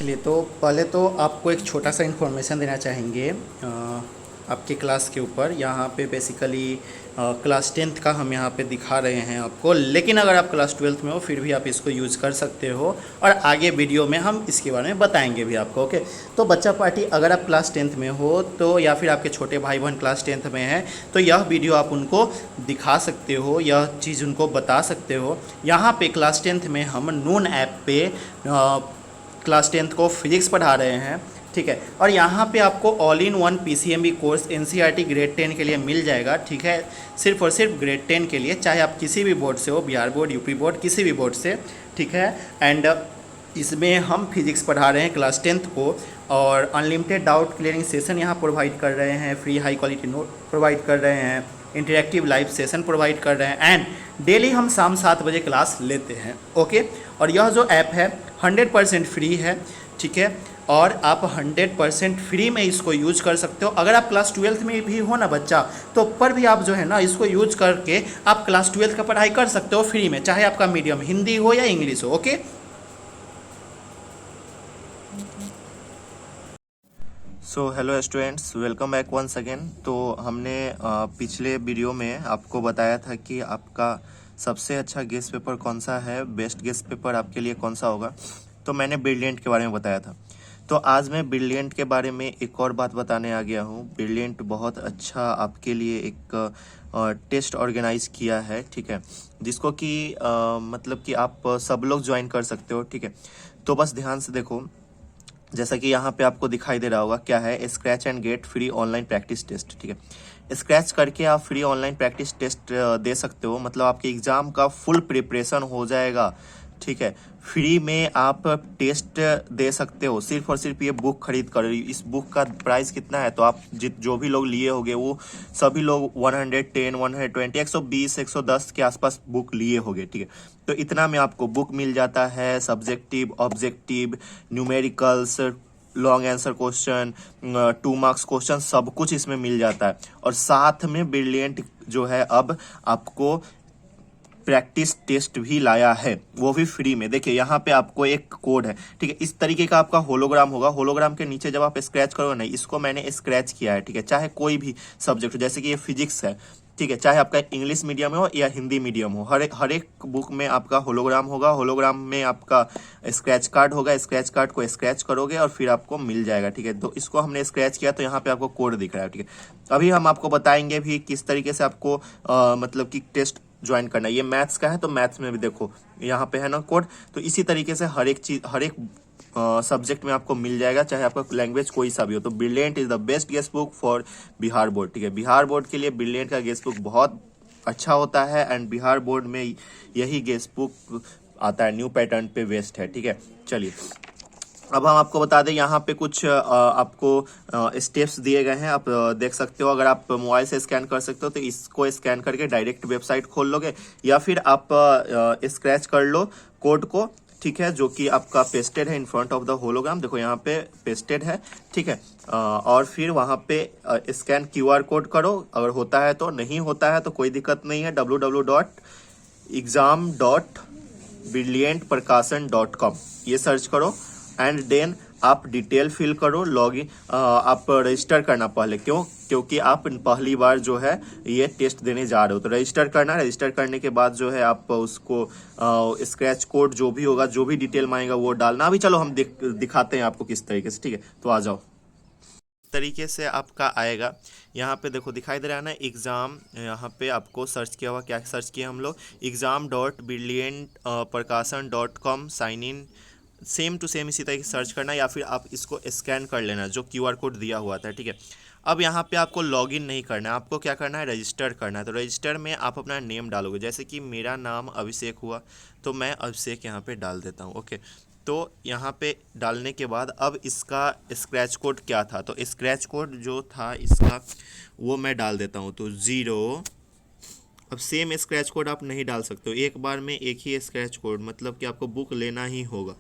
चलिए, तो पहले तो आपको एक छोटा सा इन्फॉर्मेशन देना चाहेंगे आपके क्लास के ऊपर। यहाँ पे बेसिकली क्लास टेंथ का हम यहाँ पे दिखा रहे हैं आपको, लेकिन अगर आप क्लास ट्वेल्थ में हो फिर भी आप इसको यूज़ कर सकते हो, और आगे वीडियो में हम इसके बारे में बताएंगे भी आपको। ओके, तो बच्चा पार्टी, अगर आप क्लास टेंथ में हो तो, या फिर आपके छोटे भाई बहन क्लास टेंथ में हैं, तो यह वीडियो आप उनको दिखा सकते हो, यह चीज़ उनको बता सकते हो। यहाँ पे क्लास टेंथ में हम नून ऐप पे क्लास टेंथ को फिजिक्स पढ़ा रहे हैं, ठीक है। और यहाँ पे आपको all in one PCMB course NCERT grade 10 के लिए मिल जाएगा, ठीक है। सिर्फ और सिर्फ ग्रेड 10 के लिए, चाहे आप किसी भी बोर्ड से हो, बिहार बोर्ड, यूपी बोर्ड, किसी भी बोर्ड से, ठीक है। एंड इसमें हम फिजिक्स पढ़ा रहे हैं क्लास टेंथ को, और अनलिमिटेड डाउट क्लियरिंग सेशन यहाँ प्रोवाइड कर रहे हैं, free high quality note provide कर रहे हैं, इंटरेक्टिव लाइव सेशन प्रोवाइड कर रहे हैं, एंड डेली हम शाम 7 बजे क्लास लेते हैं। ओके, और यह जो ऐप है 100% फ्री है, ठीक है। और आप 100% फ्री में इसको यूज कर सकते हो। अगर आप क्लास ट्वेल्थ में भी हो ना बच्चा, तो पर भी आप जो है ना इसको यूज करके आप क्लास ट्वेल्थ का पढ़ाई कर सकते हो फ्री में, चाहे आपका मीडियम हिंदी हो या इंग्लिश हो। Okay, so hello students, welcome back once again. तो हमने पिछले वीडियो में आपको बताया था कि आपका सबसे अच्छा गेस्ट पेपर कौन सा है, बेस्ट गेस्ट पेपर आपके लिए कौन सा होगा। तो मैंने ब्रिलियंट के बारे में बताया था। तो आज मैं ब्रिलियंट के बारे में एक और बात बताने आ गया हूँ। ब्रिलियंट बहुत अच्छा आपके लिए एक टेस्ट ऑर्गेनाइज किया है, ठीक है, जिसको कि मतलब कि आप सब लोग ज्वाइन कर सकते हो, ठीक है। तो बस ध्यान से देखो, जैसा कि यहाँ पे आपको दिखाई दे रहा होगा, क्या है, scratch and get free online practice test, ठीक है। स्क्रैच करके आप फ्री ऑनलाइन प्रैक्टिस टेस्ट दे सकते हो, मतलब आपके एग्जाम का फुल प्रिपरेशन हो जाएगा, ठीक है। फ्री में आप टेस्ट दे सकते हो, सिर्फ और सिर्फ ये बुक खरीद कर। इस बुक का प्राइस कितना है, तो आप जो भी लोग लिए होंगे वो सभी लोग 110, 120, 120, 110 के आसपास बुक लिए होंगे, ठीक है। तो इतना में आपको बुक मिल जाता है, subjective, objective, numericals, long answer question, 2 marks question, सब कुछ इसमें मिल जाता है। और साथ में ब्रिलियंट जो है अब आपको प्रैक्टिस टेस्ट भी लाया है, वो भी फ्री में। देखिए यहाँ पे आपको एक कोड है, ठीक है, इस तरीके का आपका होलोग्राम होगा। होलोग्राम के नीचे जब आप स्क्रैच करोगे ना, इसको मैंने स्क्रैच किया है, ठीक है। चाहे कोई भी सब्जेक्ट हो, जैसे कि ये फिजिक्स है, ठीक है, चाहे आपका इंग्लिश मीडियम में हो या हिंदी मीडियम हो, हर एक बुक में आपका होलोग्राम होगा। होलोग्राम में आपका स्क्रैच कार्ड होगा, स्क्रैच कार्ड को स्क्रैच करोगे और फिर आपको मिल जाएगा, ठीक है। तो इसको हमने स्क्रैच किया, तो यहाँ पे आपको कोड दिख रहा है, ठीक है। अभी हम आपको बताएंगे भी किस तरीके से आपको मतलब कि टेस्ट ज्वाइन करना है। ये मैथ्स का है, तो मैथ्स में भी देखो यहाँ पे है ना कोड। तो इसी तरीके से हर एक चीज, हर एक सब्जेक्ट में आपको मिल जाएगा, चाहे आपका लैंग्वेज कोई सा भी हो। तो brilliant is the best guest book for Bihar board, ठीक है। बिहार बोर्ड के लिए ब्रिलियंट का गेस्ट बुक बहुत अच्छा होता है, एंड बिहार बोर्ड में यही गेस्ट बुक आता है, न्यू पैटर्न पे बेस्ट है, ठीक है। चलिए, अब हम आपको बता दें, यहाँ पे कुछ आपको स्टेप्स दिए गए हैं, आप देख सकते हो। अगर आप मोबाइल से स्कैन कर सकते हो तो इसको स्कैन करके डायरेक्ट वेबसाइट खोल लोगे, या फिर आप स्क्रैच कर लो कोड को, ठीक है, जो कि आपका पेस्टेड है in front of the hologram. देखो यहाँ पे पेस्टेड है, ठीक है। और फिर वहाँ पे स्कैन क्यूआर कोड करो, अगर होता है तो, नहीं होता है तो कोई दिक्कत नहीं है। www.exam.brilliantprakasan.com ये सर्च करो, एंड देन आप डिटेल फिल करो, लॉग इन, आप रजिस्टर करना पहले, क्योंकि आप पहली बार जो है ये टेस्ट देने जा रहे हो, तो रजिस्टर करना। रजिस्टर करने के बाद जो है आप उसको स्क्रैच कोड जो भी होगा, जो भी डिटेल मांगेगा वो डालना। अभी चलो हम दिखाते हैं आपको किस तरीके से, ठीक है। तो आ जाओ, तरीके से आपका आएगा। यहाँ पे देखो दिखाई दे रहा है ना एग्ज़ाम, यहाँ पे आपको सर्च किया हुआ, क्या सर्च किया हम लोग, exam.brilliantprakasan.com sign in. Same to same इसी तरीके से सर्च करना, या फिर आप इसको स्कैन कर लेना जो क्यूआर कोड दिया हुआ था, ठीक है। अब यहाँ पे आपको लॉगिन नहीं करना है, आपको क्या करना है, रजिस्टर करना है। तो रजिस्टर में आप अपना नेम डालोगे, जैसे कि मेरा नाम अभिषेक हुआ, तो मैं अभिषेक यहाँ पे डाल देता हूँ, ओके। तो यहाँ पे डालने के बाद अब इसका स्क्रैच कोड क्या था, तो स्क्रैच कोड जो था इसका वो मैं डाल देता हूँ, तो 0। अब सेम स्क्रैच कोड आप नहीं डाल सकते हो, एक बार में एक ही स्क्रैच कोड, मतलब कि आपको बुक लेना ही होगा,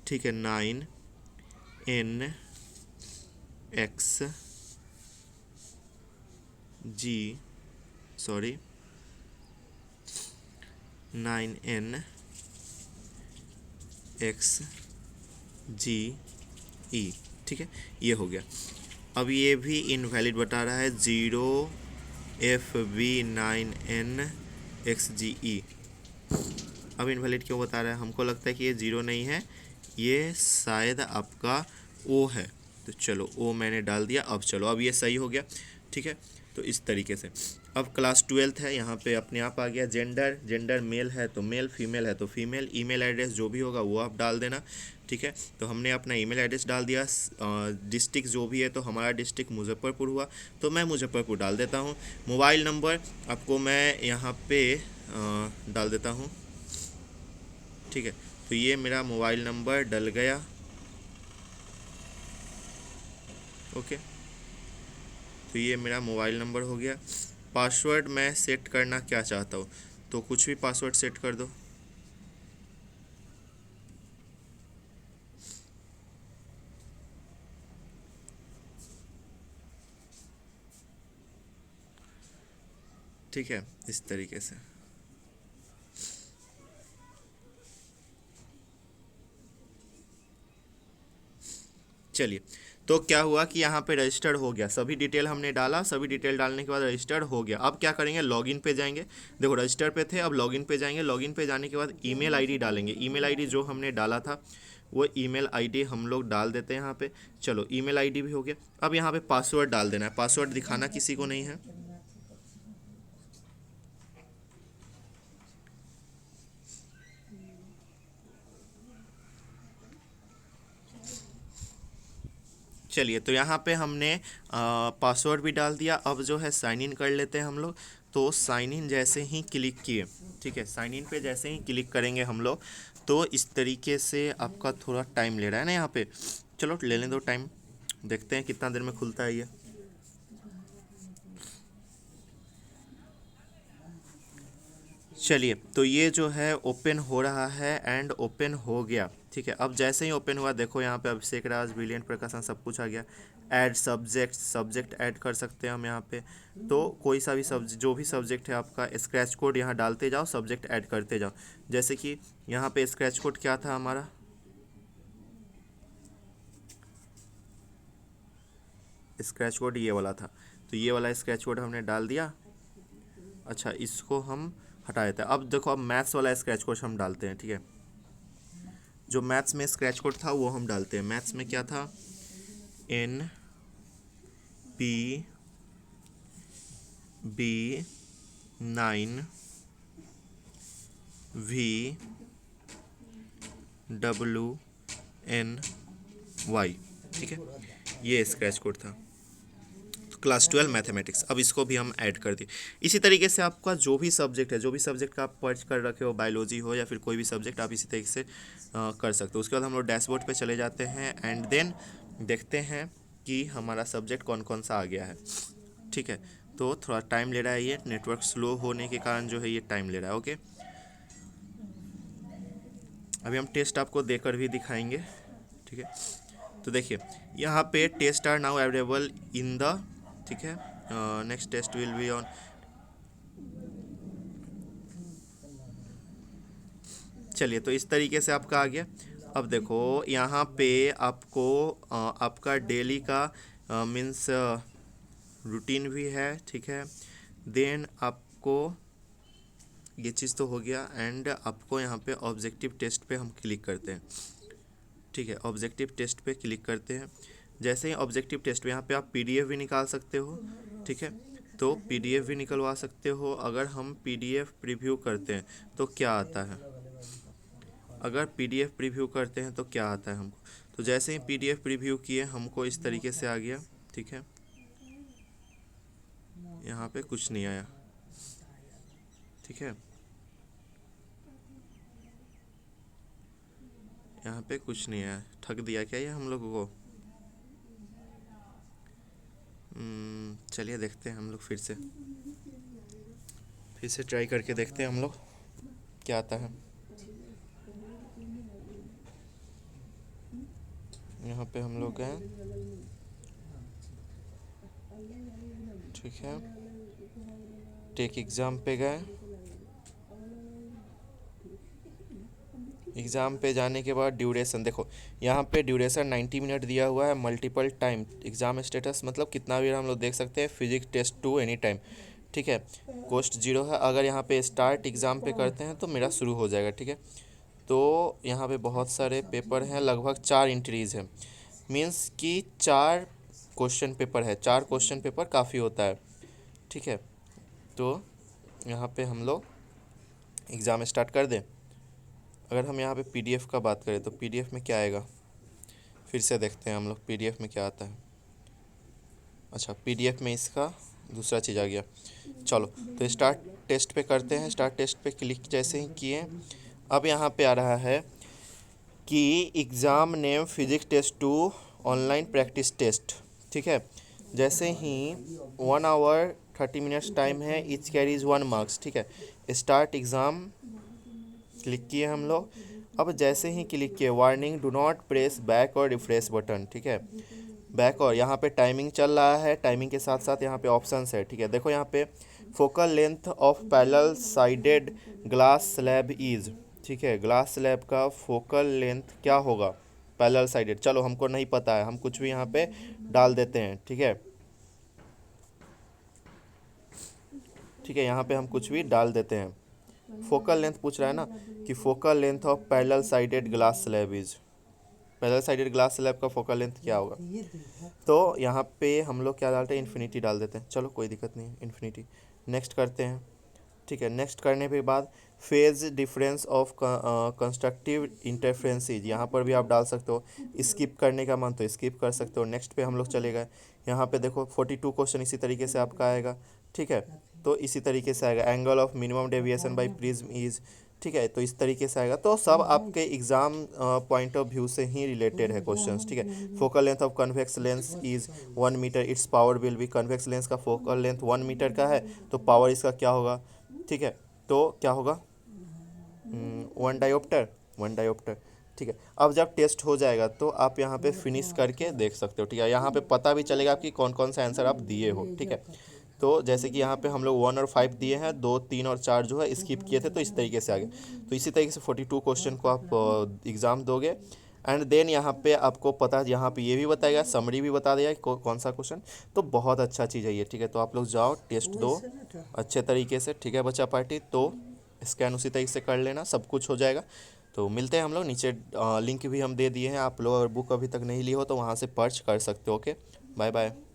ठीक है। 9NXG ई, ठीक है, ये हो गया। अब ये भी इनवैलिड बता रहा है 0FB9NXGE। अब इनवैलिड क्यों बता रहा है? हमको लगता है कि ये 0 नहीं है, ये शायद आपका ओ है। तो चलो ओ मैंने डाल दिया। अब चलो, अब ये सही हो गया, ठीक है। तो इस तरीके से अब क्लास 12th है, यहाँ पे अपने आप आ गया जेंडर। जेंडर मेल है तो मेल, फीमेल है तो फीमेल। ईमेल एड्रेस जो भी होगा वो आप डाल देना, ठीक है। तो हमने अपना ईमेल एड्रेस डाल दिया। डिस्ट्रिक्ट जो भी है, तो हमारा डिस्ट्रिक्ट मुजफ्फरपुर हुआ, तो मैं मुजफ्फरपुर डाल देता हूँ। मोबाइल नंबर आपको मैं यहाँ पे डाल देता हूँ, ठीक है। तो ये मेरा मोबाइल नंबर डल गया, ओके। तो ये मेरा मोबाइल नंबर हो गया। पासवर्ड मैं सेट करना क्या चाहता हूँ, तो कुछ भी पासवर्ड सेट कर दो। ठीक है, इस तरीके से। चलिए, तो क्या हुआ कि यहाँ पे रजिस्टर्ड हो गया, सभी डिटेल हमने डाला, सभी डिटेल डालने के बाद रजिस्टर्ड हो गया। अब क्या करेंगे, लॉगिन पे जाएंगे। देखो रजिस्टर पे थे, अब लॉगिन पे जाएंगे। लॉगिन पे जाने के बाद ईमेल आईडी डालेंगे। ईमेल आईडी जो हमने डाला था वो ईमेल आईडी हम लोग डाल देते हैं यहाँ पे। चलो, ईमेल आईडी भी हो गया। अब यहाँ पे पासवर्ड डाल देना है। पासवर्ड दिखाना किसी को नहीं है। चलिए, तो यहाँ पे हमने पासवर्ड भी डाल दिया। अब जो है साइन इन कर लेते हैं हम लोग। तो साइन इन जैसे ही क्लिक किए, ठीक है, साइन इन पे जैसे ही क्लिक करेंगे हम लोग, तो इस तरीके से आपका थोड़ा टाइम ले रहा है ना यहाँ पे। चलो ले लें दो टाइम, देखते हैं कितना देर में खुलता है ये। चलिए, तो ये जो है ओपन हो रहा है एंड ओपन हो गया, ठीक है। अब जैसे ही ओपन हुआ, देखो यहाँ पे अभिषेक राज, ब्रिलियंट प्रकाशन सब कुछ आ गया। ऐड सब्जेक्ट, सब्जेक्ट ऐड कर सकते हैं हम यहाँ पे। तो कोई सा भी सब्जेक्ट, जो भी सब्जेक्ट है आपका, स्क्रैच कोड यहाँ डालते जाओ, सब्जेक्ट ऐड करते जाओ। जैसे कि यहाँ पे स्क्रैच कोड क्या था हमारा, स्क्रैच कोड ये वाला था। तो ये वाला स्क्रैच कोड हमने डाल दिया। अच्छा, इसको हम हटा देते हैं। अब देखो, अब मैथ्स वाला स्क्रैच कोड हम डालते हैं, ठीक है। जो मैथ्स में स्क्रैच कोड था वो हम डालते हैं। मैथ्स में क्या था, NB9WNY, ठीक है, ये स्क्रैच कोड था। तो क्लास 12 मैथमेटिक्स, अब इसको भी हम ऐड कर दिए। इसी तरीके से आपका जो भी सब्जेक्ट है, जो भी सब्जेक्ट का आप पढ़ कर रखे हो, बायोलॉजी हो या फिर कोई भी सब्जेक्ट, आप इसी तरीके से कर सकते हो। उसके बाद हम लोग डैशबोर्ड पे चले जाते हैं एंड देन देखते हैं कि हमारा सब्जेक्ट कौन कौन सा आ गया है, ठीक है। तो थोड़ा टाइम ले रहा है, ये नेटवर्क स्लो होने के कारण जो है ये टाइम ले रहा है, ओके। अभी हम टेस्ट आपको देकर भी दिखाएंगे, ठीक है। तो देखिए, यहाँ पे test are now available in the, ठीक है, next test will be on. चलिए, तो इस तरीके से आपका आ गया। अब देखो यहाँ पे आपको आपका डेली का मीन्स रूटीन भी है, ठीक है। देन आपको ये चीज़ तो हो गया एंड आपको यहाँ पे ऑब्जेक्टिव टेस्ट पे हम क्लिक करते हैं, ठीक है। ऑब्जेक्टिव टेस्ट पे क्लिक करते हैं। जैसे ही ऑब्जेक्टिव टेस्ट पे, यहाँ पे आप पीडीएफ भी निकाल सकते हो, ठीक है। तो पीडीएफ भी निकलवा सकते हो। अगर हम पीडीएफ प्रीव्यू करते हैं तो क्या आता है, अगर पीडीएफ प्रीव्यू करते हैं तो क्या आता है हमको। तो जैसे ही पीडीएफ प्रीव्यू किए, हमको इस तरीके से आ गया, ठीक है। यहाँ पे कुछ नहीं आया, ठीक है, यहाँ पे कुछ नहीं आया। ठग दिया क्या ये हम लोगों को। चलिए देखते हैं हम लोग, फिर से ट्राई करके देखते हैं हम लोग क्या आता है। यहाँ पे हम लोग गए, ठीक है, टेक एग्ज़ाम पे गए, एग्ज़ाम पे जाने के बाद ड्यूरेशन देखो, यहाँ पे ड्यूरेशन 90 मिनट दिया हुआ है, मल्टीपल टाइम एग्ज़ाम स्टेटस मतलब कितना भी हम लोग देख सकते हैं, फिजिक्स टेस्ट 2 एनी टाइम, ठीक है। कोस्ट 0 है। अगर यहाँ पे स्टार्ट एग्ज़ाम पे करते हैं तो मेरा शुरू हो जाएगा, ठीक है। तो यहाँ पे बहुत सारे पेपर हैं, लगभग 4 एंट्रीज़ हैं, मीन्स कि 4 क्वेश्चन पेपर है। 4 क्वेश्चन पेपर काफ़ी होता है, ठीक है। तो यहाँ पे हम लोग एग्ज़ाम स्टार्ट कर दें। अगर हम यहाँ पे पीडीएफ का बात करें तो पीडीएफ में क्या आएगा, फिर से देखते हैं हम लोग पीडीएफ में क्या आता है। अच्छा, पीडीएफ में इसका दूसरा चीज़ आ गया। चलो तो स्टार्ट टेस्ट पे करते हैं। स्टार्ट टेस्ट पे क्लिक जैसे ही किए, अब यहाँ पे आ रहा है कि exam name physics test 2 online practice test, ठीक है। जैसे ही 1 आवर 30 मिनट्स टाइम है, ईच कैरीज 1 मार्क्स, ठीक है। स्टार्ट एग्ज़ाम क्लिक किए हम लोग। अब जैसे ही क्लिक किए, warning do not press back और रिफ्रेश बटन, ठीक है। बैक और यहाँ पे टाइमिंग चल रहा है, टाइमिंग के साथ साथ यहाँ पे ऑप्शंस है, ठीक है। देखो यहाँ पे focal length of parallel sided glass slab is, ठीक है। ग्लास स्लैब का फोकल लेंथ क्या होगा पैरेलल साइडेड, चलो हमको नहीं पता है, हम कुछ भी यहाँ पे डाल देते हैं, ठीक है। ठीक है, यहाँ पे हम कुछ भी डाल देते हैं। फोकल लेंथ पूछ रहा है ना, कि focal length of parallel sided glass slab is, parallel sided glass slab का फोकल लेंथ क्या होगा। तो यहाँ पे हम लोग क्या डालते हैं, इन्फिनिटी डाल देते हैं, चलो कोई दिक्कत नहीं है, इन्फिनिटी। नेक्स्ट करते हैं, ठीक है। नेक्स्ट करने के बाद फेज डिफरेंस ऑफ कंस्ट्रक्टिव इंटरफ्रेंसेज, यहाँ पर भी आप डाल सकते हो। स्किप करने का मन तो स्किप कर सकते हो। नेक्स्ट पे हम लोग चले गए, यहाँ पे देखो 42 क्वेश्चन इसी तरीके से आपका आएगा, ठीक है। तो इसी तरीके से आएगा, angle of minimum deviation by prism is, ठीक है। तो इस तरीके से आएगा। तो सब आपके एग्जाम पॉइंट ऑफ व्यू से ही रिलेटेड है क्वेश्चंस, ठीक है। Focal length of convex lens is 1 metre, it's power will be, convex lens का फोकल लेंथ 1 मीटर का है, तो पावर इसका क्या होगा, ठीक है। तो क्या होगा, 1 डायोप्टर, 1 डायोप्टर, ठीक है। अब जब टेस्ट हो जाएगा तो आप यहाँ पे फिनिश करके देख सकते हो, ठीक है। यहाँ पे पता भी चलेगा कि कौन कौन सा आंसर आप दिए हो, ठीक है। तो जैसे कि यहाँ पे हम लोग 1 और 5 दिए हैं, 2, 3 और 4 जो है स्किप किए थे, तो इस तरीके से आ गए। तो इसी तरीके से 42 क्वेश्चन को आप एग्ज़ाम दोगे, एंड देन यहाँ पे आपको पता, यहाँ पे ये भी बताएगा, समरी भी बता देगा कौन सा क्वेश्चन। तो बहुत अच्छा चीज़ है ये, ठीक है। तो आप लोग जाओ टेस्ट दो अच्छे तरीके से, ठीक है बच्चा पार्टी। तो स्कैन उसी तरीके से कर लेना, सब कुछ हो जाएगा। तो मिलते हैं हम लोग नीचे, लिंक भी हम दे दिए हैं, आप लोग अगर बुक अभी तक नहीं ली हो तो वहाँ से पर्च कर सकते हो। Okay, bye bye.